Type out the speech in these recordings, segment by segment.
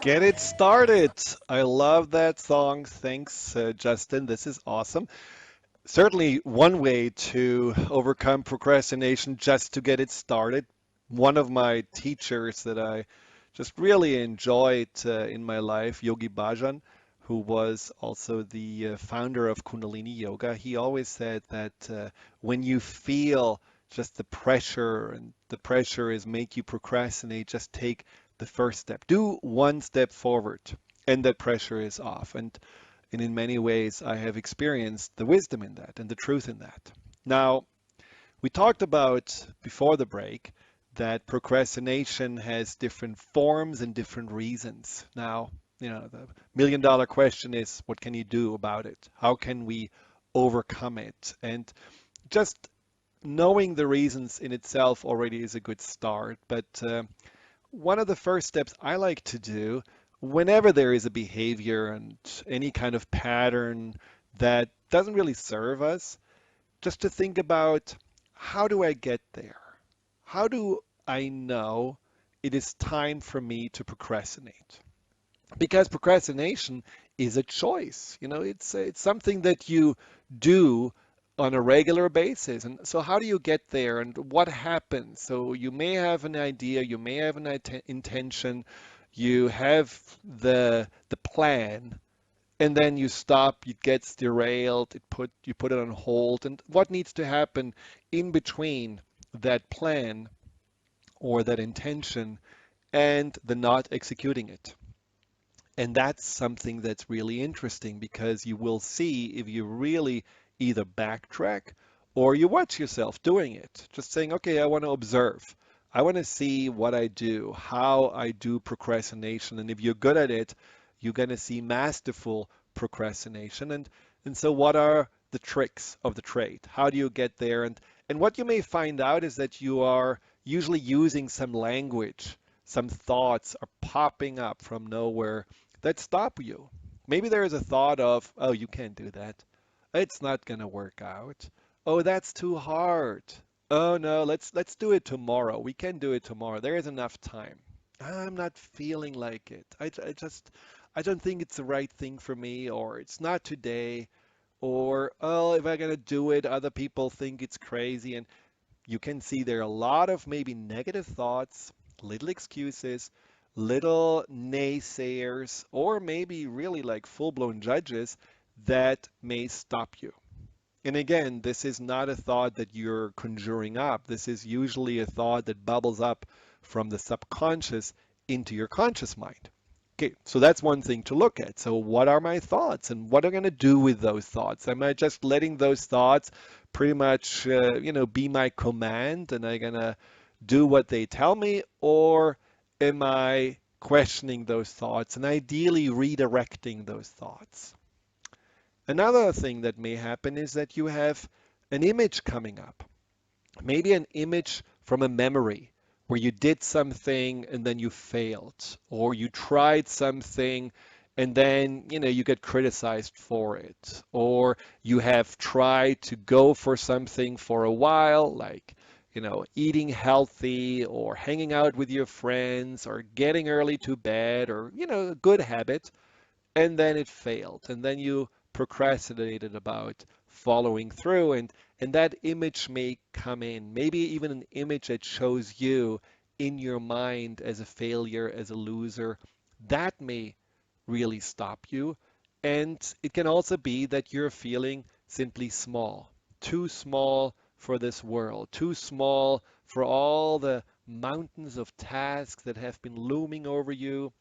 Get it started. I love that song. Thanks, Justin. This is awesome. Certainly, one way to overcome procrastination just to get it started. One of my teachers that I just really enjoyed in my life, Yogi Bhajan, who was also the founder of Kundalini Yoga, he always said that when you feel just the pressure and the pressure is make you procrastinate, just take the first step. Do one step forward, and that pressure is off. And in many ways, I have experienced the wisdom in that and the truth in that. Now, we talked about before the break that procrastination has different forms and different reasons. Now, the million dollar question is, what can you do about it? How can we overcome it? And just knowing the reasons in itself already is a good start. But one of the first steps I like to do whenever there is a behavior and any kind of pattern that doesn't really serve us, just to think about, how do I get there? How do I know it is time for me to procrastinate? Because procrastination is a choice. It's something that you do on a regular basis. And so how do you get there and what happens? So you may have an idea, you may have an intention, you have the plan, and then you stop, it gets derailed, you put it on hold. And what needs to happen in between that plan or that intention and the not executing it? And that's something that's really interesting because you will see if you really either backtrack or you watch yourself doing it. Just saying, okay, I want to observe. I want to see what I do, how I do procrastination. And if you're good at it, you're going to see masterful procrastination. And so what are the tricks of the trade? How do you get there? And what you may find out is that you are usually using some language, some thoughts are popping up from nowhere that stop you. Maybe there is a thought of, oh, you can't do that. It's not going to work out. Oh, that's too hard. Oh no, let's do it tomorrow. We can do it tomorrow. There is enough time. I'm not feeling like it. I don't think it's the right thing for me, or it's not today, or oh, if I'm gonna do it, other people think it's crazy. And you can see there are a lot of maybe negative thoughts, little excuses, little naysayers, or maybe really like full-blown judges that may stop you. And again, this is not a thought that you're conjuring up. This is usually a thought that bubbles up from the subconscious into your conscious mind. Okay, so that's one thing to look at. So what are my thoughts and what am I going to do with those thoughts? Am I just letting those thoughts pretty much, be my command and I'm going to do what they tell me? Or am I questioning those thoughts and ideally redirecting those thoughts? Another thing that may happen is that you have an image coming up, maybe an image from a memory where you did something and then you failed, or you tried something and then you get criticized for it, or you have tried to go for something for a while, like eating healthy or hanging out with your friends or getting early to bed or a good habit, and then it failed, and then you procrastinated about following through, and that image may come in, maybe even an image that shows you in your mind as a failure, as a loser. That may really stop you. And it can also be that you're feeling simply small, too small for this world, too small for all the mountains of tasks that have been looming over you,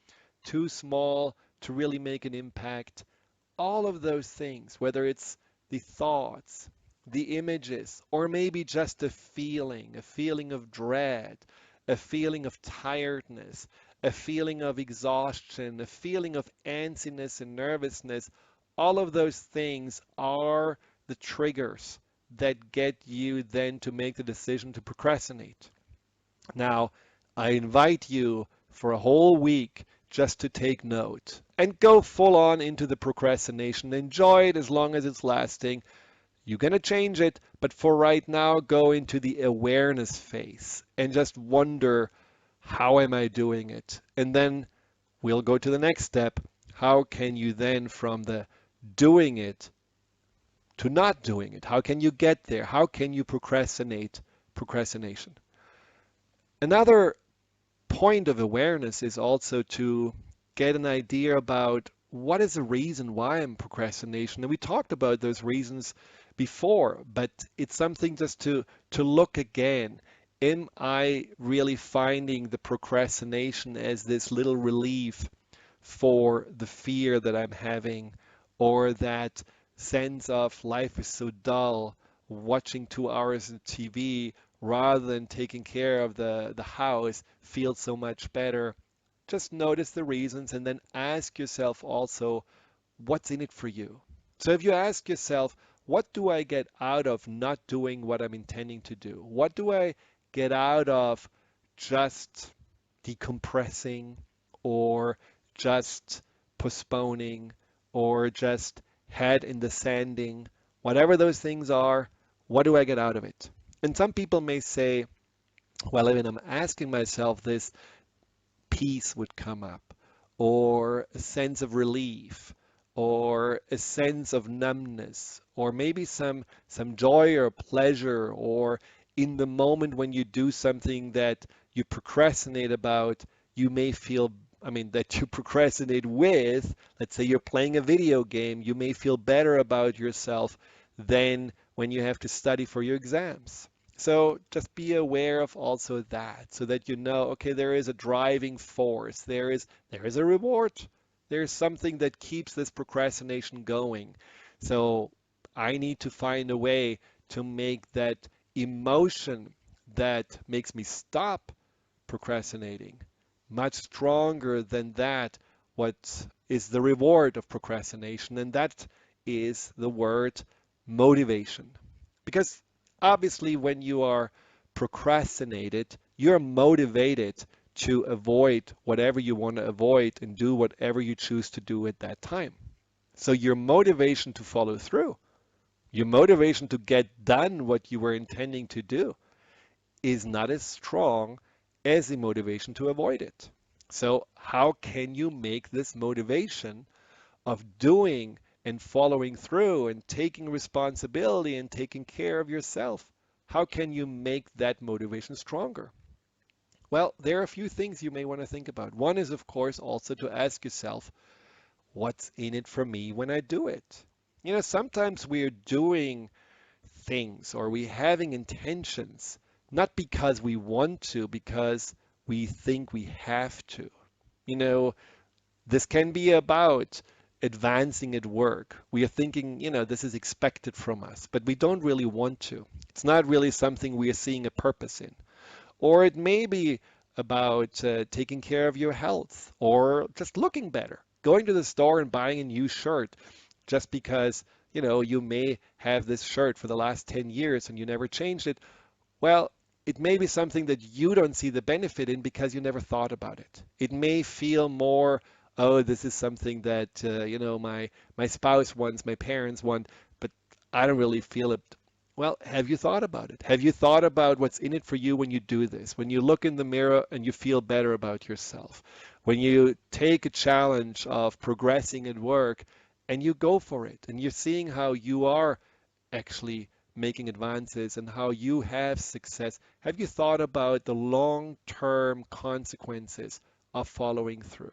too small to really make an impact. All of those things, whether it's the thoughts, the images, or maybe just a feeling of dread, a feeling of tiredness, a feeling of exhaustion, a feeling of antsiness and nervousness, all of those things are the triggers that get you then to make the decision to procrastinate. Now, I invite you for a whole week just to take note and go full on into the procrastination. Enjoy it as long as it's lasting. You're going to change it, but for right now, go into the awareness phase and just wonder, how am I doing it? And then we'll go to the next step. How can you then, from the doing it to not doing it, how can you get there? How can you procrastinate procrastination? Another point of awareness is also to get an idea about what is the reason why I'm procrastination. And we talked about those reasons before, but it's something just to look again. Am I really finding the procrastination as this little relief for the fear that I'm having, or that sense of life is so dull, watching 2 hours of TV rather than taking care of the house feels so much better? Just notice the reasons and then ask yourself also, what's in it for you? So if you ask yourself, what do I get out of not doing what I'm intending to do? What do I get out of just decompressing, or just postponing, or just head in the sanding? Whatever those things are, what do I get out of it? And some people may say, well, even I'm asking myself this, peace would come up, or a sense of relief, or a sense of numbness, or maybe some joy or pleasure, or in the moment when you do something that you procrastinate about, you may feel, I mean, that you procrastinate with, let's say you're playing a video game, you may feel better about yourself than when you have to study for your exams. So just be aware of also that, so that you know, okay, there is a driving force, there is a reward, there's something that keeps this procrastination going. So I need to find a way to make that emotion that makes me stop procrastinating much stronger than that what is the reward of procrastination, and that is the word motivation. Because obviously when you are procrastinated, you're motivated to avoid whatever you want to avoid and do whatever you choose to do at that time. So your motivation to follow through, your motivation to get done what you were intending to do, is not as strong as the motivation to avoid it. So, how can you make this motivation of doing and following through and taking responsibility and taking care of yourself? How can you make that motivation stronger? Well, there are a few things you may want to think about. One is, of course, also to ask yourself, what's in it for me when I do it? You know, sometimes we're doing things, or we having intentions, not because we want to, because we think we have to. You know, this can be about advancing at work. We are thinking, this is expected from us, but we don't really want to. It's not really something we are seeing a purpose in. Or it may be about taking care of your health, or just looking better, going to the store and buying a new shirt just because, you may have this shirt for the last 10 years and you never changed it. Well, it may be something that you don't see the benefit in because you never thought about it. It may feel more, oh, this is something that, my spouse wants, my parents want, but I don't really feel it. Well, have you thought about it? Have you thought about what's in it for you when you do this? When you look in the mirror and you feel better about yourself? When you take a challenge of progressing at work and you go for it and you're seeing how you are actually making advances and how you have success? Have you thought about the long-term consequences of following through?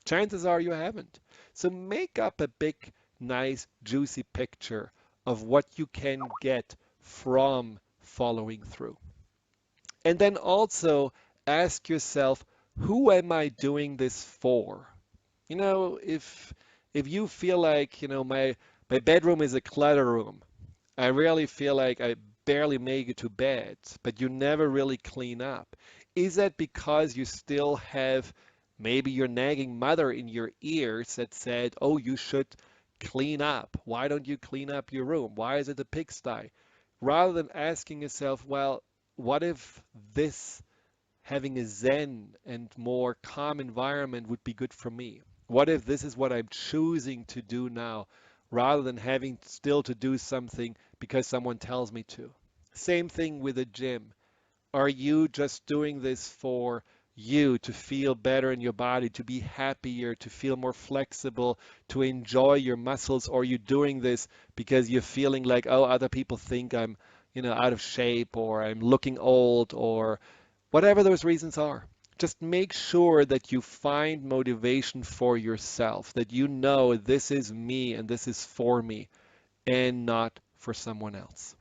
Chances are you haven't. So make up a big, nice, juicy picture of what you can get from following through. And then also ask yourself, who am I doing this for? If you feel like, my bedroom is a clutter room, I really feel like I barely make it to bed, but you never really clean up. Is that because you still have maybe your nagging mother in your ears that said, oh, you should clean up? Why don't you clean up your room? Why is it a pigsty? Rather than asking yourself, well, what if this having a zen and more calm environment would be good for me? What if this is what I'm choosing to do now, rather than having still to do something because someone tells me to? Same thing with the gym. Are you just doing this for you to feel better in your body, to be happier, to feel more flexible, to enjoy your muscles, or you're doing this because you're feeling like, oh, other people think I'm, out of shape or I'm looking old or whatever those reasons are. Just make sure that you find motivation for yourself, that you know this is me and this is for me and not for someone else.